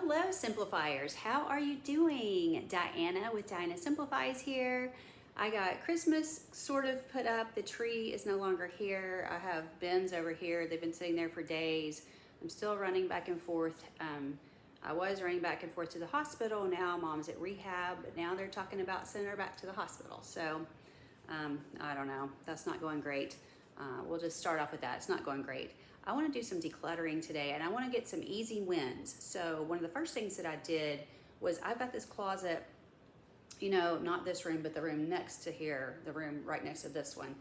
Hello, Simplifiers. How are you doing? Diana with Diana Simplifies here. I got Christmas sort of put up. The tree is no longer here. I have bins over here. They've been sitting there for days. I'm still running back and forth. I was running back and forth to the hospital. Now mom's at rehab, but now they're talking about sending her back to the hospital. So I don't know. That's not going great. We'll just start off with that. It's not going great. I want to do some decluttering today and I want to get some easy wins. So one of the first things that I did was I've got this closet, you know, not this room, but the room next to here, the room right next to this one.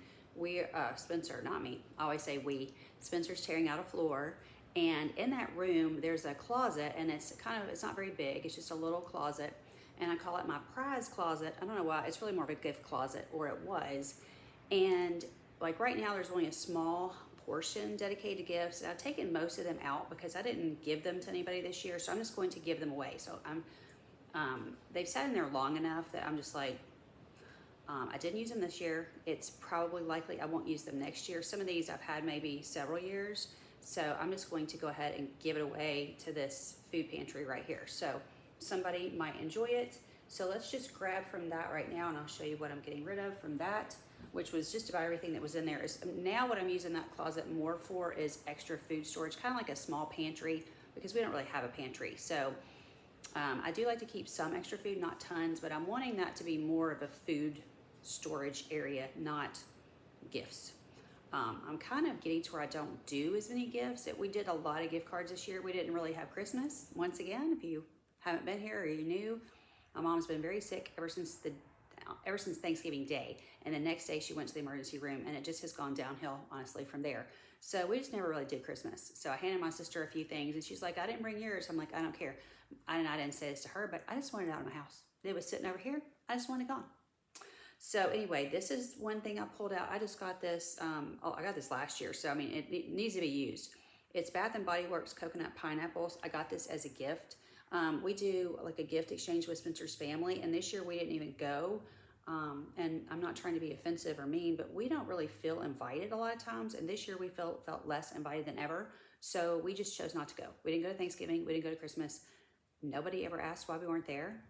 Spencer, not me, I always say we. Spencer's tearing out a floor, and in that room there's a closet, and it's not very big, it's just a little closet, and I call it my prize closet. I don't know why, it's really more of a gift closet, or it was. And like right now there's only a small portion dedicated to gifts. I've taken most of them out because I didn't give them to anybody this year, so I'm just going to give them away. So they've sat in there long enough that I'm just like, I didn't use them this year. It's probably likely I won't use them next year. Some of these I've had maybe several years, so I'm just going to go ahead and give it away to this food pantry right here. So somebody might enjoy it. So let's just grab from that right now, and I'll show you what I'm getting rid of from that, which was just about everything that was in there. Now what I'm using that closet more for is extra food storage, kind of like a small pantry, because we don't really have a pantry. So I do like to keep some extra food, not tons, but I'm wanting that to be more of a food storage area, not gifts. I'm kind of getting to where I don't do as many gifts. We did a lot of gift cards this year. We didn't really have Christmas. Once again, if you haven't been here or you're new, my mom's been very sick ever since Thanksgiving Day, and the next day she went to the emergency room, and it just has gone downhill, honestly, from there. So we just never really did Christmas. So I handed my sister a few things, and she's like, I didn't bring yours. I'm like, I don't care. I didn't say this to her, but I just wanted it out of my house. It was sitting over here. I just wanted it gone. So anyway, this is one thing I pulled out. I just got this, I got this last year, so I mean, it needs to be used. It's Bath & Body Works Coconut Pineapples. I got this as a gift. We do like a gift exchange with Spencer's family, and this year we didn't even go. And I'm not trying to be offensive or mean, but we don't really feel invited a lot of times. And this year we felt less invited than ever. So we just chose not to go. We didn't go to Thanksgiving. We didn't go to Christmas. Nobody ever asked why we weren't there.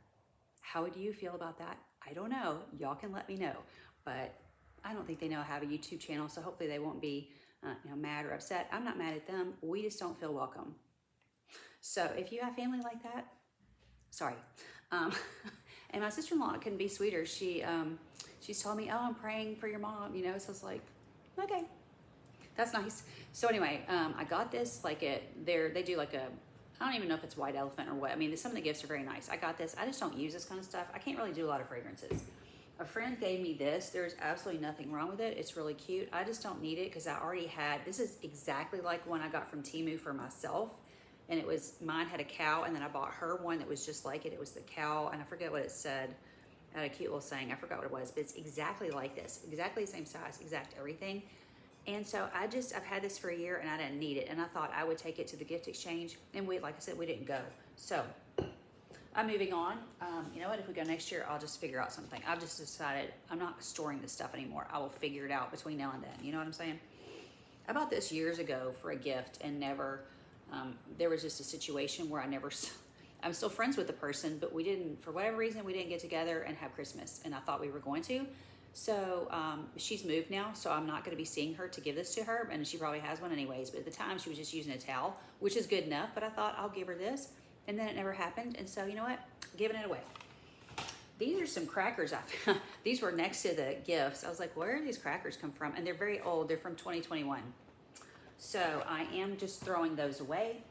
How do you feel about that? I don't know. Y'all can let me know. But I don't think they know I have a YouTube channel, so hopefully they won't be mad or upset. I'm not mad at them. We just don't feel welcome. So if you have family like that, sorry. And my sister-in-law couldn't be sweeter. She's told me, oh, I'm praying for your mom, so I was like, okay, that's nice. So anyway, I got this, they do like I don't even know if it's white elephant or what. I mean, some of the gifts are very nice. I got this. I just don't use this kind of stuff. I can't really do a lot of fragrances. A friend gave me this. There's absolutely nothing wrong with it. It's really cute. I just don't need it because I already had, this is exactly like one I got from Temu for myself. And mine had a cow, and then I bought her one that was just like it. It was the cow, and I forget what it said. I had a cute little saying. I forgot what it was, but it's exactly like this. Exactly the same size, exact everything. And so I've had this for a year, and I didn't need it. And I thought I would take it to the gift exchange, and like I said, we didn't go. So I'm moving on. You know what? If we go next year, I'll just figure out something. I've just decided I'm not storing this stuff anymore. I will figure it out between now and then. You know what I'm saying? I bought this years ago for a gift and never... there was just a situation where I'm still friends with the person, but for whatever reason, we didn't get together and have Christmas, and I thought we were going to. So she's moved now, so I'm not going to be seeing her to give this to her, and she probably has one anyways, but at the time she was just using a towel, which is good enough, but I thought I'll give her this, and then it never happened, and so you know what? Giving it away. These are some crackers I found. These were next to the gifts. I was like, where do these crackers come from? And they're very old. They're from 2021. So I am just throwing those away.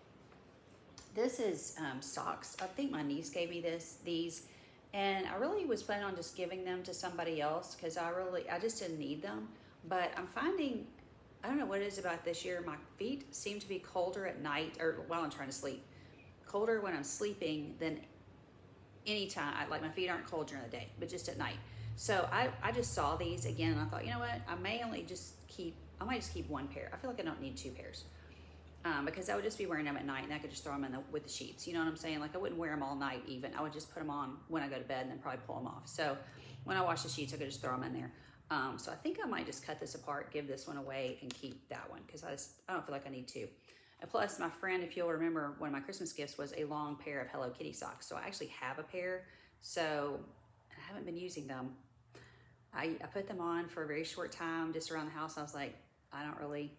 This is socks. I think my niece gave me these, and I really was planning on just giving them to somebody else because I just didn't need them. But I'm finding, I don't know what it is about this year, my feet seem to be colder at night or while I'm trying to sleep. Colder when I'm sleeping than anytime. Like my feet aren't cold during the day, but just at night. So I just saw these again, and I thought, you know what, I might just keep one pair. I feel like I don't need two pairs because I would just be wearing them at night, and I could just throw them with the sheets. You know what I'm saying? Like I wouldn't wear them all night even. I would just put them on when I go to bed and then probably pull them off. So when I wash the sheets, I could just throw them in there. So I think I might just cut this apart, give this one away, and keep that one because I don't feel like I need two. And plus, my friend, if you'll remember, one of my Christmas gifts was a long pair of Hello Kitty socks. So I actually have a pair. So I haven't been using them. I put them on for a very short time just around the house. I was like, I don't really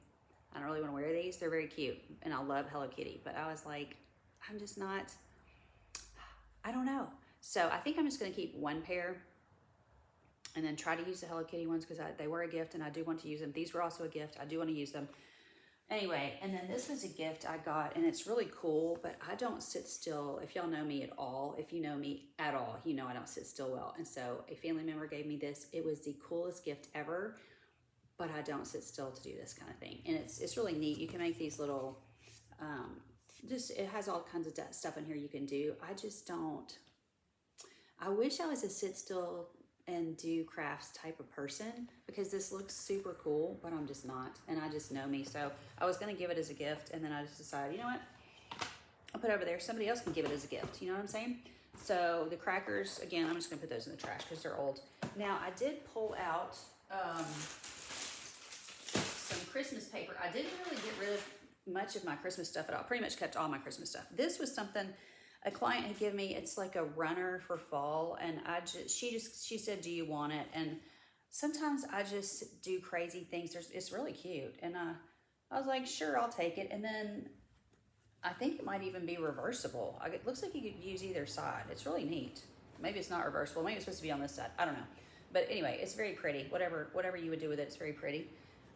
want to wear these. They're very cute and I love Hello Kitty, but I was like, I'm just not, I don't know. So I think I'm just going to keep one pair and then try to use the Hello Kitty ones because they were a gift and I do want to use them. These were also a gift. I do want to use them. Anyway, and then this was a gift I got and it's really cool, but I don't sit still. If y'all know me at all, if you know me at all, you know I don't sit still well. And so a family member gave me this. It was the coolest gift ever, but I don't sit still to do this kind of thing. And it's really neat. You can make these little, it has all kinds of stuff in here you can do. I just don't, I wish I was a sit still and do crafts type of person because this looks super cool, but I'm just not, and I just know me. So I was gonna give it as a gift and then I just decided, you know what? I'll put it over there. Somebody else can give it as a gift. You know what I'm saying? So the crackers, again, I'm just gonna put those in the trash because they're old. Now I did pull out some Christmas paper. I didn't really get rid of much of my Christmas stuff at all. Pretty much kept all my Christmas stuff. This was something a client had given me. It's like a runner for fall, and she said, do you want it? And sometimes I just do crazy things. It's really cute, and I was like, sure, I'll take it. And then I think it might even be reversible. It looks like you could use either side. It's really neat. Maybe it's not reversible. Maybe it's supposed to be on this side. I don't know. But anyway, it's very pretty. Whatever you would do with it, it's very pretty.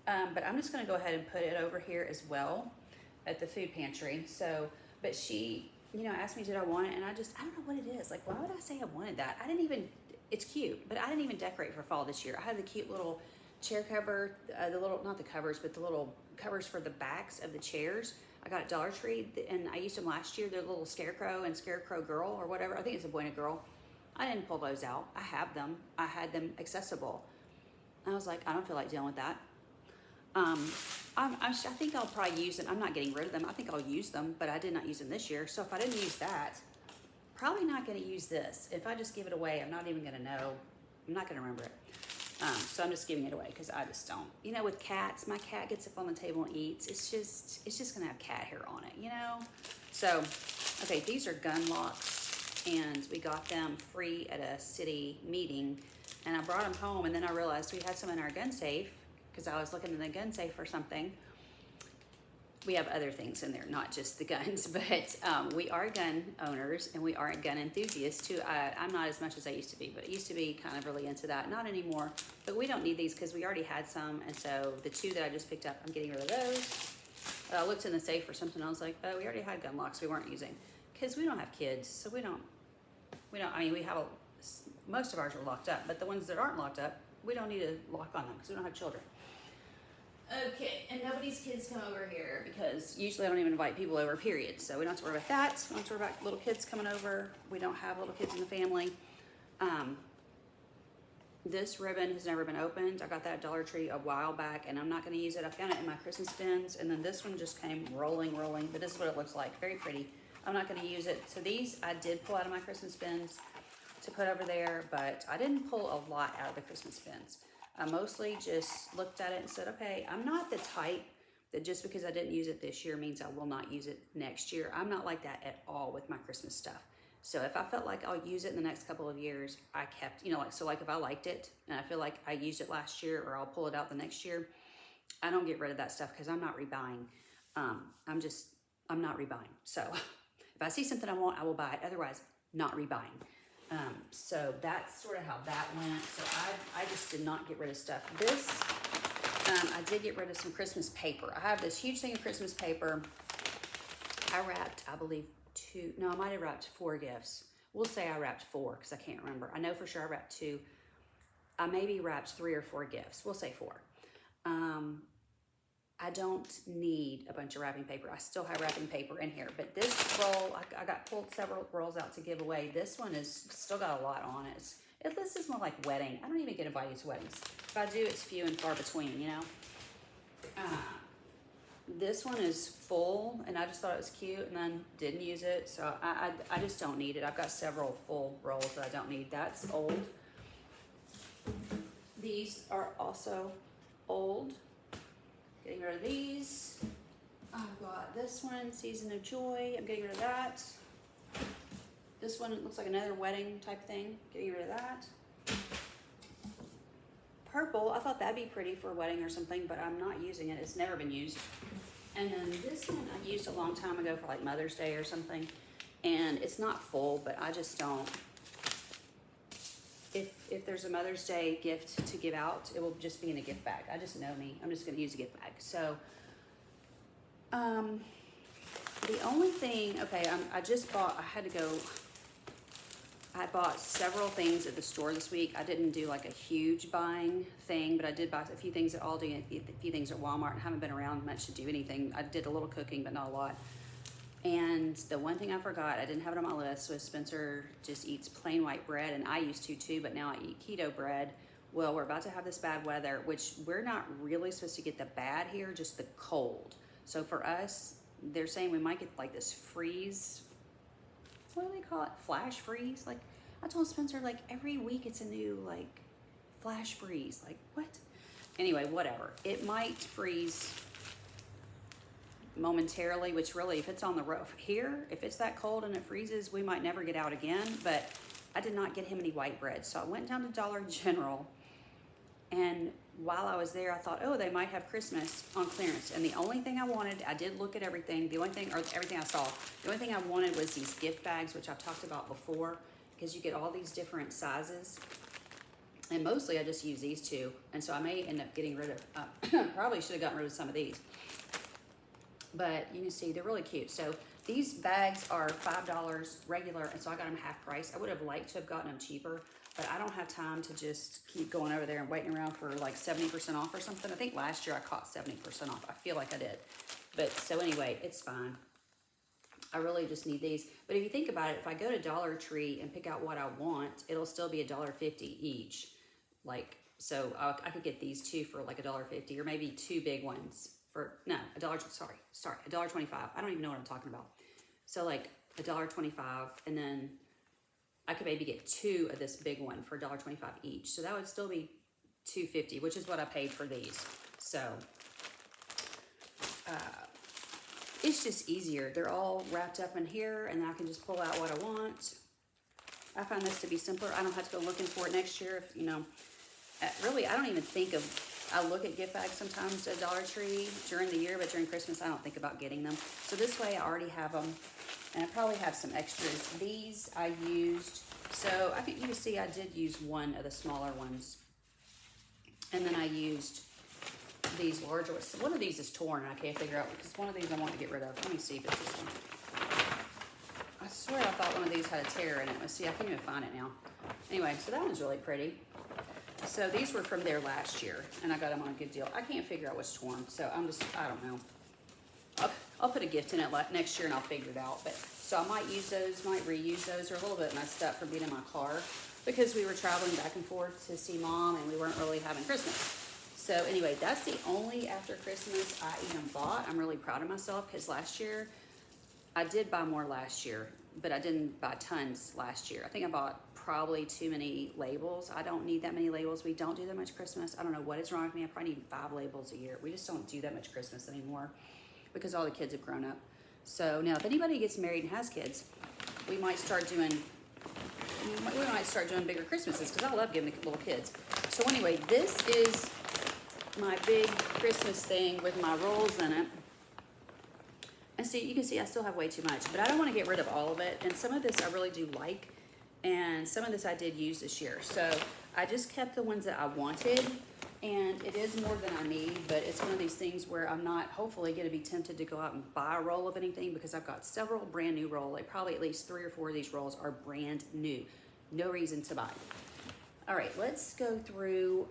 But I'm just going to go ahead and put it over here as well at the food pantry. So, but she, asked me, did I want it? And I don't know what it is. Like, why would I say I wanted that? It's cute, but I didn't even decorate for fall this year. I had the cute little chair cover, not the covers, but the little covers for the backs of the chairs. I got at Dollar Tree, and I used them last year. They're little Scarecrow and Scarecrow Girl or whatever. I think it's a boy and a girl. I didn't pull those out. I have them. I had them accessible. I was like, I don't feel like dealing with that. I think I'll probably use them. I'm not getting rid of them. I think I'll use them, but I did not use them this year. So if I didn't use that, probably not going to use this. If I just give it away, I'm not even going to know. I'm not going to remember it. So I'm just giving it away because I just don't. With cats, my cat gets up on the table and eats. It's just going to have cat hair on it, So, okay, these are gun locks, and we got them free at a city meeting, and I brought them home, and then I realized we had some in our gun safe because I was looking in the gun safe for something. We have other things in there, not just the guns, but we are gun owners and we are gun enthusiasts too. I'm not as much as I used to be, but I used to be kind of really into that. Not anymore, but we don't need these because we already had some. And so the two that I just picked up, I'm getting rid of those. I looked in the safe for something. I was like, oh, we already had gun locks we weren't using because we don't have kids. So we have most of ours are locked up, but the ones that aren't locked up, we don't need a lock on them because we don't have children. Okay, and nobody's kids come over here because usually I don't even invite people over, period. So we don't have to worry about that. We don't have to worry about little kids coming over. We don't have little kids in the family. This ribbon has never been opened. I got that at Dollar Tree a while back, and I'm not going to use it. I found it in my Christmas bins, and then this one just came rolling, but this is what it looks like. Very pretty. I'm not going to use it. So these I did pull out of my Christmas bins to put over there, but I didn't pull a lot out of the Christmas bins. I mostly just looked at it and said, okay, I'm not the type that just because I didn't use it this year means I will not use it next year. I'm not like that at all with my Christmas stuff. So if I felt like I'll use it in the next couple of years, I kept, if I liked it and I feel like I used it last year or I'll pull it out the next year, I don't get rid of that stuff because I'm not rebuying. I'm not rebuying. So if I see something I want, I will buy it. Otherwise, not rebuying. So that's sort of how that went. So I just did not get rid of stuff. This, I did get rid of some Christmas paper. I have this huge thing of Christmas paper. I wrapped, I believe, I might have wrapped 4 gifts. We'll say I wrapped 4 because I can't remember. I know for sure I wrapped 2. I maybe wrapped 3 or 4 gifts. We'll say 4. I don't need a bunch of wrapping paper. I still have wrapping paper in here, but this roll, I got pulled several rolls out to give away. This one is still got a lot on it. This is more like wedding. I don't even get invited to weddings. If I do, it's few and far between, This one is full, and I just thought it was cute, and then didn't use it, so I just don't need it. I've got several full rolls that I don't need. That's old. These are also old. Getting rid of these. I've got this one, Season of Joy. I'm getting rid of that. This one looks like another wedding type thing. Getting rid of that. Purple, I thought that'd be pretty for a wedding or something, but I'm not using it. It's never been used. And then this one I used a long time ago for like Mother's Day or something. And it's not full, but I just don't. If there's a Mother's Day gift to give out, it will just be in a gift bag. I just know me. I'm just going to use a gift bag. So, the only thing, okay, I just bought, I bought several things at the store this week. I didn't do like a huge buying thing, but I did buy a few things at Aldi and a few things at Walmart. I haven't been around much to do anything. I did a little cooking, but not a lot. And the one thing I forgot, I didn't have it on my list, was Spencer just eats plain white bread, and I used to too, but now I eat keto bread. Well, we're about to have this bad weather, which we're not really supposed to get the bad here, just the cold. So for us, they're saying we might get like this freeze, what do they call it? Flash freeze? Like, I told Spencer, like, every week it's a new, like, flash freeze. Like, what? Anyway, whatever. It might freeze momentarily, which really, if it's on the roof here, if it's that cold and it freezes, we might never get out again. But I did not get him any white bread, so I went down to Dollar General, and while I was there, I thought, oh, they might have Christmas on clearance. And the only thing I wanted, I did look at everything, the only thing, or everything I saw, the only thing I wanted was these gift bags, which I've talked about before, because you get all these different sizes. And mostly I just use these two, and so I may end up getting rid of, probably should have gotten rid of some of these. But you can see they're really cute. So these bags are $5 regular, and so I got them half price. I would have liked to have gotten them cheaper, but I don't have time to just keep going over there and waiting around for like 70% off or something. I think last year I caught 70% off. I feel like I did. But so anyway, it's fine. I really just need these. But if you think about it, if I go to Dollar Tree and pick out what I want, it'll still be $1.50 each. Like, so I could get these two for like $1.50, or maybe two big ones for, no, $1.25. I don't even know what I'm talking about. So like $1.25, and then I could maybe get two of this big one for $1.25 each. So that would still be $2.50, which is what I paid for these. So it's just easier. They're all wrapped up in here, and then I can just pull out what I want. I find this to be simpler. I don't have to go looking for it next year. If, you know, really, I don't even think of, I look at gift bags sometimes at Dollar Tree during the year, but during Christmas, I don't think about getting them. So this way I already have them, and I probably have some extras. These I used, so you can see I did use one of the smaller ones. And then I used these larger ones. So one of these is torn, and I can't figure out, because one of these I want to get rid of. Let me see if it's this one. I swear I thought one of these had a tear in it. Let's see, I can't even find it now. Anyway, so that one's really pretty. So these were from there last year, and I got them on a good deal. I can't figure out what's torn, so I don't know. I'll put a gift in it next year, and I'll figure it out. But so I might use those, might reuse those. They're a little bit messed up from being in my car, because we were traveling back and forth to see Mom, and we weren't really having Christmas. So anyway, that's the only after Christmas I even bought. I'm really proud of myself, because last year, I did buy more last year, but I didn't buy tons last year. I think I bought probably too many labels. I don't need that many labels. We don't do that much Christmas. I don't know what is wrong with me. I probably need 5 labels a year. We just don't do that much Christmas anymore, because all the kids have grown up. So now if anybody gets married and has kids, we might start doing bigger Christmases, because I love giving the little kids. So anyway, this is my big Christmas thing with my rolls in it. And see, you can see I still have way too much, but I don't want to get rid of all of it. And some of this I really do like, and some of this I did use this year. So I just kept the ones that I wanted, and it is more than I need, but it's one of these things where I'm not hopefully going to be tempted to go out and buy a roll of anything, because I've got several brand new rolls. Like probably at least 3 or 4 of these rolls are brand new. No reason to buy. All right, let's go through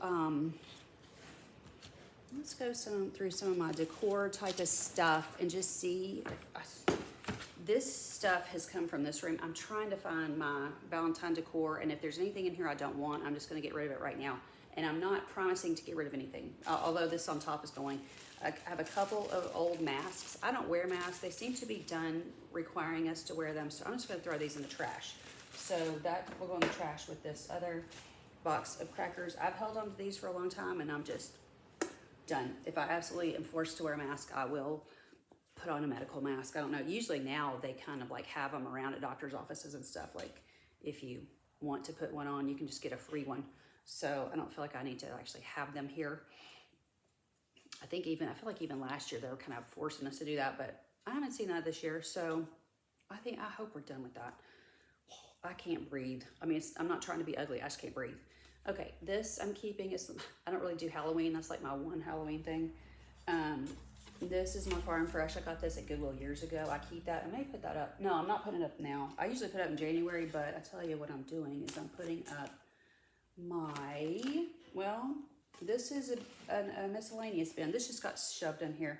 through some of my decor type of stuff and just see this stuff has come from this room. I'm trying to find my Valentine decor, and if there's anything in here I don't want, I'm just going to get rid of it right now. And I'm not promising to get rid of anything, although this on top is going. I have a couple of old masks. I don't wear masks. They seem to be done requiring us to wear them, so I'm just going to throw these in the trash. So that will go in the trash with this other box of crackers. I've held on to these for a long time, and I'm just done. If I absolutely am forced to wear a mask, I will put on a medical mask. I don't know. Usually now they kind of like have them around at doctor's offices and stuff. Like if you want to put one on, you can just get a free one. So I don't feel like I need to actually have them here. I feel like even last year they were kind of forcing us to do that, but I haven't seen that this year. So I hope we're done with that. I can't breathe. I mean, I'm not trying to be ugly. I just can't breathe. Okay, this I'm keeping. I don't really do Halloween. That's like my one Halloween thing. This is my Farm Fresh. I got this at Goodwill years ago. I keep that. I may put that up. No, I'm not putting it up now. I usually put it up in January, but I tell you what I'm doing is I'm putting up this is a miscellaneous bin. This just got shoved in here.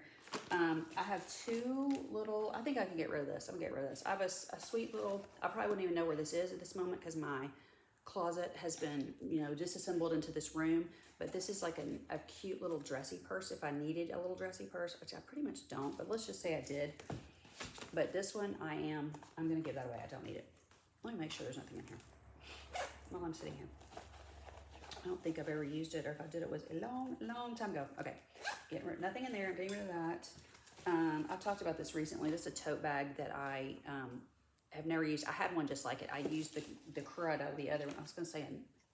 I have two little, I think I can get rid of this. I'm gonna get rid of this. I have a sweet little, I probably wouldn't even know where this is at this moment because my closet has been, disassembled into this room. But this is like a cute little dressy purse if I needed a little dressy purse, which I pretty much don't, but let's just say I did. But this one I'm gonna give that away. I don't need it. Let me make sure there's nothing in here while I'm sitting here. I don't think I've ever used it, or if I did, it was a long, long time ago. Okay, nothing in there. I'm getting rid of that. I've talked about this recently. This is a tote bag that I have never used. I had one just like it. I used the crud out of the other one. I was going to say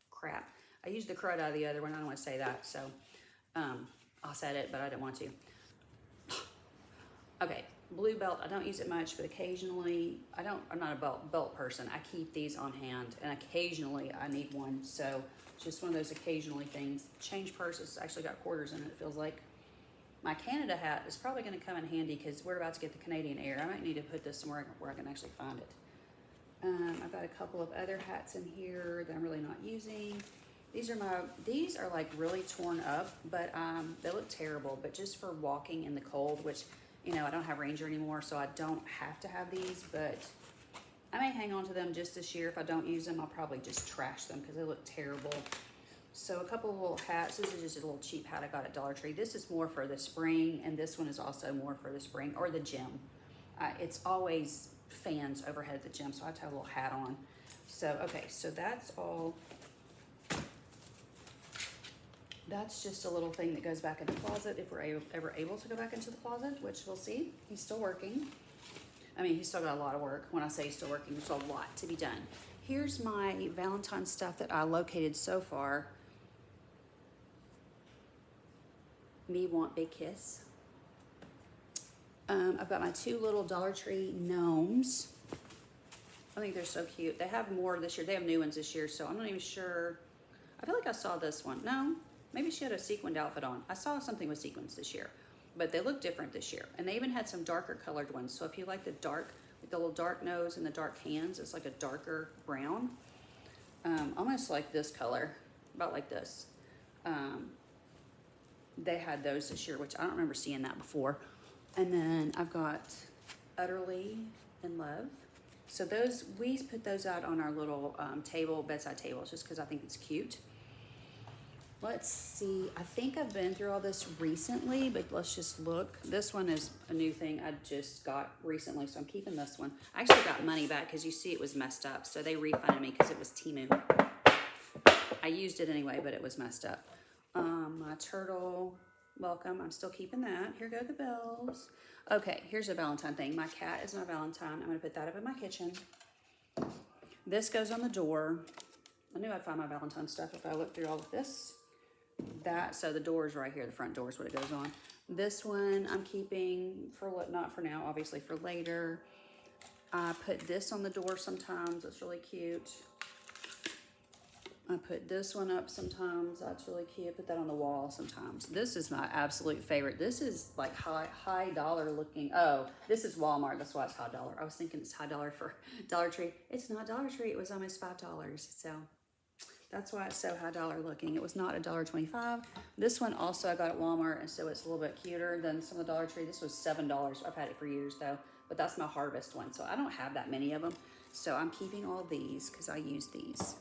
crap. I used the crud out of the other one. I don't want to say that, so I said it, but I didn't want to. Okay, blue belt. I don't use it much, but occasionally, I'm not a belt person. I keep these on hand, and occasionally I need one, so just one of those occasionally things. Change purse has actually got quarters in it, it feels like. My Canada hat is probably going to come in handy because we're about to get the Canadian Air. I might need to put this somewhere where I can actually find it. I've got a couple of other hats in here that I'm really not using. These are like really torn up, but they look terrible. But just for walking in the cold, which, I don't have Ranger anymore, so I don't have to have these, but I may hang on to them just this year. If I don't use them, I'll probably just trash them because they look terrible. So a couple of little hats. This is just a little cheap hat I got at Dollar Tree. This is more for the spring, and this one is also more for the spring or the gym. It's always fans overhead at the gym, so I have to have a little hat on. So, okay, so that's all. That's just a little thing that goes back in the closet if we're ever able to go back into the closet, which we'll see. He's still working. I mean, he's still got a lot of work. When I say he's still working, there's a lot to be done. Here's my Valentine's stuff that I located so far. Me Want Big Kiss. I've got my two little Dollar Tree gnomes. I think they're so cute. They have more this year. They have new ones this year, so I'm not even sure. I feel like I saw this one. No, maybe she had a sequined outfit on. I saw something with sequins this year, but they look different this year. And they even had some darker colored ones. So if you like the dark, with the little dark nose and the dark hands, it's like a darker brown. Almost like this color, about like this. They had those this year, which I don't remember seeing that before. And then I've got Utterly in Love. So those, we put those out on our little bedside table, just because I think it's cute. Let's see, I think I've been through all this recently, but let's just look. This one is a new thing I just got recently, so I'm keeping this one. I actually got money back because you see it was messed up, so they refunded me because it was Temu. I used it anyway, but it was messed up. My turtle, welcome, I'm still keeping that. Here go the bells. Okay, here's a Valentine thing. My cat is my Valentine. I'm gonna put that up in my kitchen. This goes on the door. I knew I'd find my Valentine stuff if I looked through all of this. So the door is right here. The front door is what it goes on. This one I'm keeping for not for now, obviously for later. I put this on the door sometimes. It's really cute. I put this one up sometimes. That's really cute. Put that on the wall sometimes. This is my absolute favorite. This is like high dollar looking. Oh, this is Walmart. That's why it's high dollar. I was thinking it's high dollar for Dollar Tree. It's not Dollar Tree. It was almost $5. So that's why it's so high dollar looking. It was not $1.25. This one also I got at Walmart, and so it's a little bit cuter than some of the Dollar Tree. This was $7. I've had it for years though, but that's my Harvest one. So I don't have that many of them. So I'm keeping all these because I use these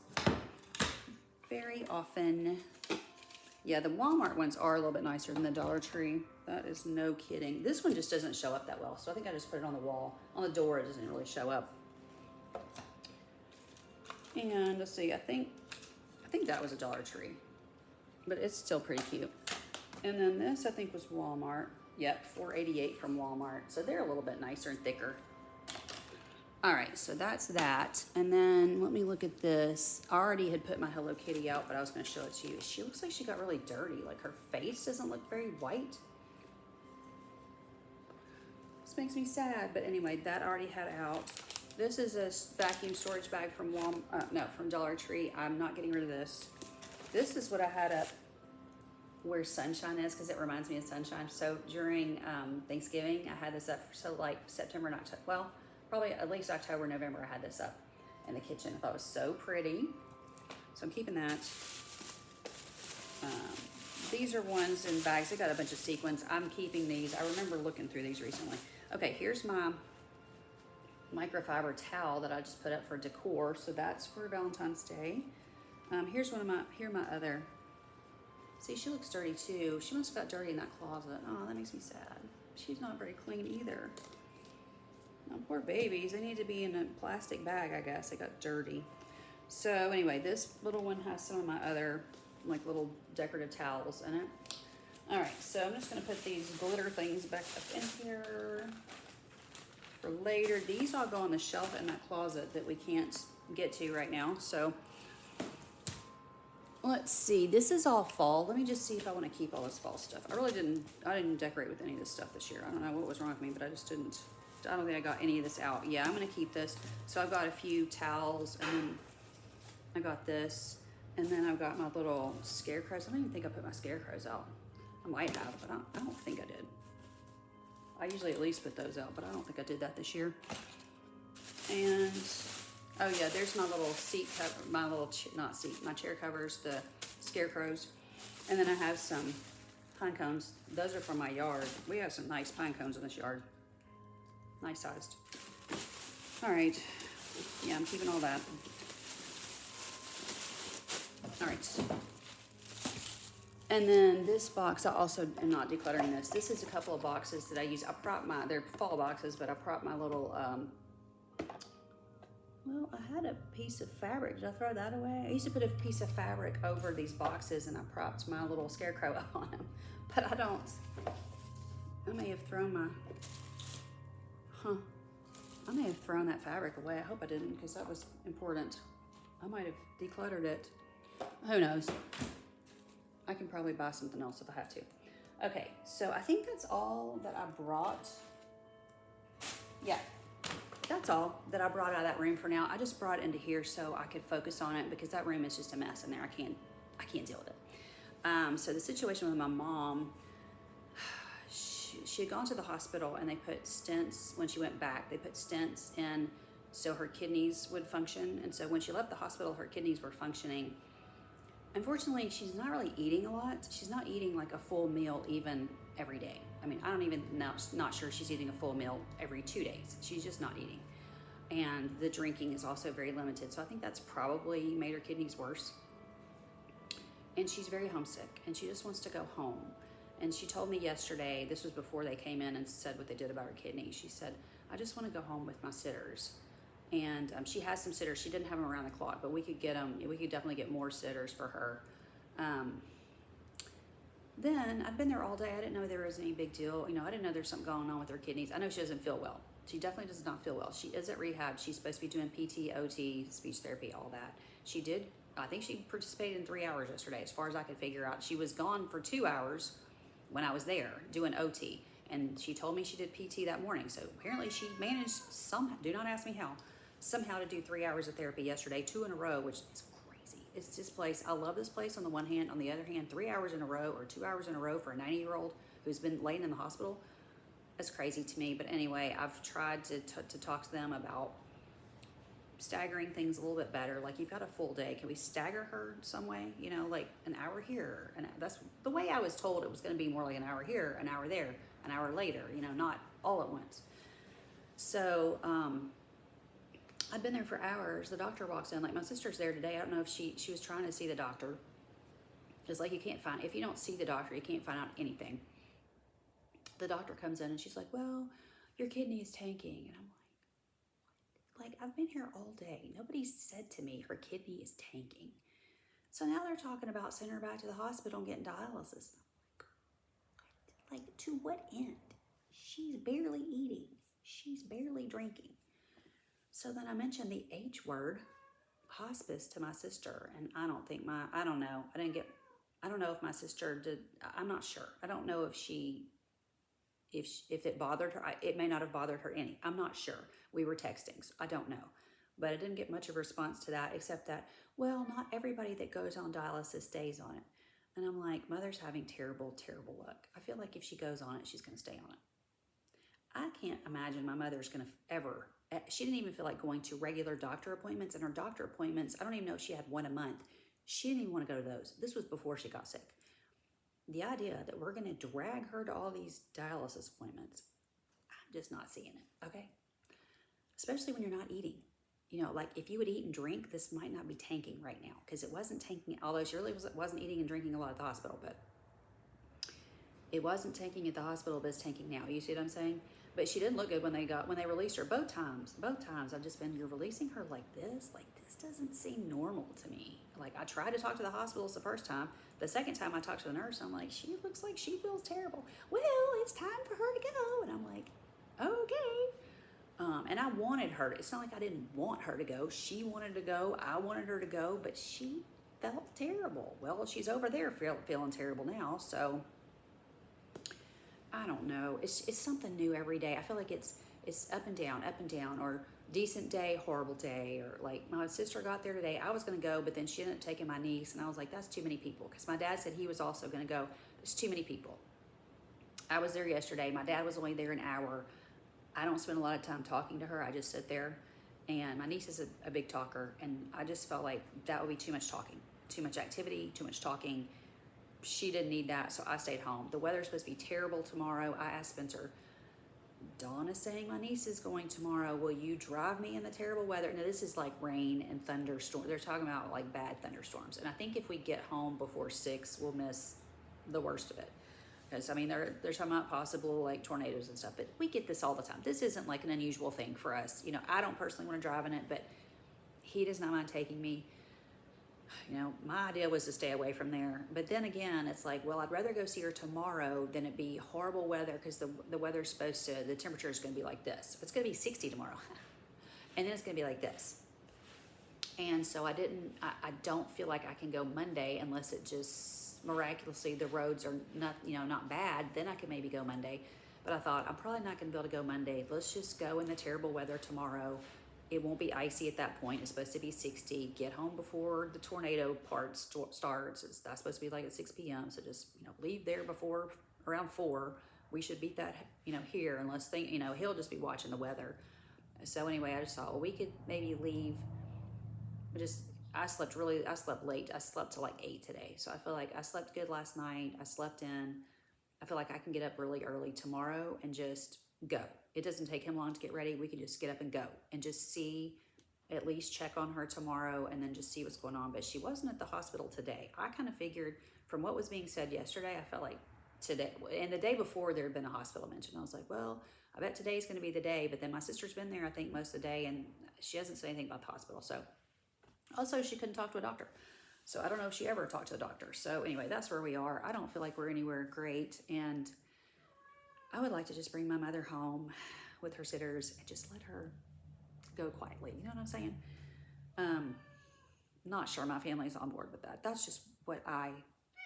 very often. Yeah, the Walmart ones are a little bit nicer than the Dollar Tree. That is no kidding. This one just doesn't show up that well, so I think I just put it on the wall. On the door, it doesn't really show up. And let's see, I think that was a Dollar Tree, but it's still pretty cute. And then this I think was Walmart. Yep, $4.88 from Walmart. So they're a little bit nicer and thicker. All right, so that's that. And then let me look at this. I already had put my Hello Kitty out, but I was going to show it to you. She looks like she got really dirty. Like her face doesn't look very white. This makes me sad, but anyway, that already had out. This is a vacuum storage bag from from Dollar Tree. I'm not getting rid of this. This is what I had up where sunshine is because it reminds me of sunshine. So during Thanksgiving, I had this up so like September, not well, probably at least October, November. I had this up in the kitchen. I thought it was so pretty, so I'm keeping that. These are ones in bags. They got a bunch of sequins. I'm keeping these. I remember looking through these recently. Okay, here's my microfiber towel that I just put up for decor. So that's for Valentine's Day. Here's one of my other. See, she looks dirty too. She must have got dirty in that closet. Oh, that makes me sad. She's not very clean either. Oh, poor babies. They need to be in a plastic bag, I guess. They got dirty. So anyway, this little one has some of my other like little decorative towels in it. All right, so I'm just gonna put these glitter things back up in here for later. These all go on the shelf in that closet that we can't get to right now. So let's see, this is all fall. Let me just see if I want to keep all this fall stuff. I didn't decorate with any of this stuff this year. I don't know what was wrong with me, but I don't think I got any of this out. Yeah, I'm gonna keep this. So I've got a few towels, and then I got this, and then I've got my little scarecrows. I don't even think I put my scarecrows out. I might have, but I don't think I did. I usually at least put those out, but I don't think I did that this year. And oh yeah, there's my little seat cover, my chair covers, the scarecrows. And then I have some pine cones. Those are from my yard. We have some nice pine cones in this yard. Nice sized. All right, yeah, I'm keeping all that. All right. And then this box, I also am not decluttering this. This is a couple of boxes that I use. They're fall boxes, but I propped my little, well, I had a piece of fabric. Did I throw that away? I used to put a piece of fabric over these boxes and I propped my little scarecrow on them, but I don't. I may have thrown I may have thrown that fabric away. I hope I didn't because that was important. I might have decluttered it. Who knows? I can probably buy something else if I have to. Okay, so I think that's all that I brought. Yeah, that's all that I brought out of that room for now. I just brought it into here so I could focus on it because that room is just a mess in there. I can't deal with it. So the situation with my mom, she had gone to the hospital and they put stents when she went back. They put stents in so her kidneys would function. And so when she left the hospital, her kidneys were functioning. Unfortunately, she's not really eating a lot. She's not eating like a full meal even every day. I mean, I don't even know, not sure she's eating a full meal every 2 days. She's just not eating. And the drinking is also very limited. So I think that's probably made her kidneys worse. And she's very homesick and she just wants to go home. And she told me yesterday, this was before they came in and said what they did about her kidney. She said, I just want to go home with my sitters. And she has some sitters. She didn't have them around the clock, but we could get them. We could definitely get more sitters for her. Then I've been there all day. I didn't know there was any big deal. You know, I didn't know there's something going on with her kidneys. I know she doesn't feel well. She definitely does not feel well. She is at rehab. She's supposed to be doing PT, OT, speech therapy, all that. She did. I think she participated in 3 hours yesterday, as far as I could figure out. She was gone for 2 hours when I was there doing OT. And she told me she did PT that morning. So apparently she managed somehow, do not ask me how, somehow to do 3 hours of therapy yesterday, 2 in a row, which is crazy. It's this place. I love this place on the one hand. On the other hand, 3 hours in a row or 2 hours in a row for a 90-year-old who's been laying in the hospital, that's crazy to me. But anyway, I've tried to talk to them about staggering things a little bit better. Like, you've got a full day. Can we stagger her some way? You know, like an hour here. And that's the way I was told it was going to be, more like an hour here, an hour there, an hour later, you know, not all at once. So, I've been there for hours. The doctor walks in, like my sister's there today. I don't know if she was trying to see the doctor. It's like, you can't find, if you don't see the doctor, you can't find out anything. The doctor comes in and she's like, well, your kidney is tanking. And I'm like, I've been here all day. Nobody said to me her kidney is tanking. So now they're talking about sending her back to the hospital and getting dialysis. Like, to what end? She's barely eating. She's barely drinking. So then I mentioned the H word, hospice, to my sister, and I don't know. I don't know if my sister did. I'm not sure. I don't know if it bothered her. It may not have bothered her any. I'm not sure. We were texting, so I don't know. But I didn't get much of a response to that, except that, well, not everybody that goes on dialysis stays on it. And I'm like, Mother's having terrible, terrible luck. I feel like if she goes on it, she's going to stay on it. I can't imagine my mother's going to ever. She didn't even feel like going to regular doctor appointments. And her doctor appointments, I don't even know if she had one a month. She didn't even want to go to those. This was before she got sick. The idea that we're going to drag her to all these dialysis appointments, I'm just not seeing it, okay? Especially when you're not eating. You know, like if you would eat and drink, this might not be tanking right now, because it wasn't tanking, although she really wasn't eating and drinking a lot at the hospital, but it wasn't tanking at the hospital, but it's tanking now. You see what I'm saying? But she didn't look good when they released her. Both times, I've just been, you're releasing her like this doesn't seem normal to me. Like, I tried to talk to the hospitals the first time. The second time I talked to the nurse, I'm like, she looks like she feels terrible. Well, it's time for her to go. And I'm like, okay. And I wanted her to, it's not like I didn't want her to go. She wanted to go. I wanted her to go, but she felt terrible. Well, she's over there feeling terrible now. So I don't know. It's something new every day. I feel like it's up and down, or decent day, horrible day. Or like my sister got there today. I was going to go, but then she ended up taking my niece, and I was like, that's too many people, because my dad said he was also going to go. There's too many people. I was there yesterday. My dad was only there an hour. I don't spend a lot of time talking to her. I just sit there, and my niece is a big talker, and I just felt like that would be too much talking, too much activity, too much talking. She didn't need that, so I stayed home. The weather's supposed to be terrible tomorrow. I asked Spencer, Dawn is saying my niece is going tomorrow. Will you drive me in the terrible weather? Now, this is like rain and thunderstorms. They're talking about like bad thunderstorms. And I think if we get home before 6, we'll miss the worst of it. Because, I mean, they're talking about possible like tornadoes and stuff, but we get this all the time. This isn't like an unusual thing for us. You know, I don't personally want to drive in it, but he does not mind taking me. You know, my idea was to stay away from there. But then again, it's like, well, I'd rather go see her tomorrow than it be horrible weather, because the weather's supposed to, the temperature is going to be like this. It's going to be 60 tomorrow. And then it's going to be like this. And so I don't feel like I can go Monday unless it just miraculously, the roads are not bad. Then I could maybe go Monday. But I thought, I'm probably not going to be able to go Monday. Let's just go in the terrible weather tomorrow. It won't be icy at that point. It's supposed to be 60. Get home before the tornado part starts. That's supposed to be like at 6 p.m. So just, leave there before around 4. We should beat that, here, unless he'll just be watching the weather. So anyway, I just thought, well, we could maybe leave. But I slept late. I slept till like 8 today. So I feel like I slept good last night. I slept in. I feel like I can get up really early tomorrow and just go. It doesn't take him long to get ready. We can just get up and go and just see, at least check on her tomorrow, and then just see what's going on. But she wasn't at the hospital today. I kind of figured from what was being said yesterday, I felt like today, and the day before there had been a hospital mention. I was like, well, I bet today's going to be the day. But then my sister's been there, I think, most of the day, and she hasn't said anything about the hospital. So also, she couldn't talk to a doctor. So I don't know if she ever talked to a doctor. So anyway, that's where we are. I don't feel like we're anywhere great. And I would like to just bring my mother home with her sitters and just let her go quietly. You know what I'm saying? Not sure my family's on board with that. That's just what I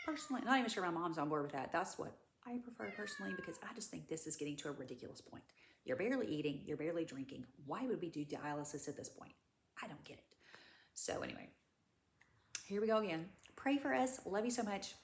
personally, not even sure my mom's on board with that. That's what I prefer personally, because I just think this is getting to a ridiculous point. You're barely eating. You're barely drinking. Why would we do dialysis at this point? I don't get it. So anyway, here we go again. Pray for us. Love you so much.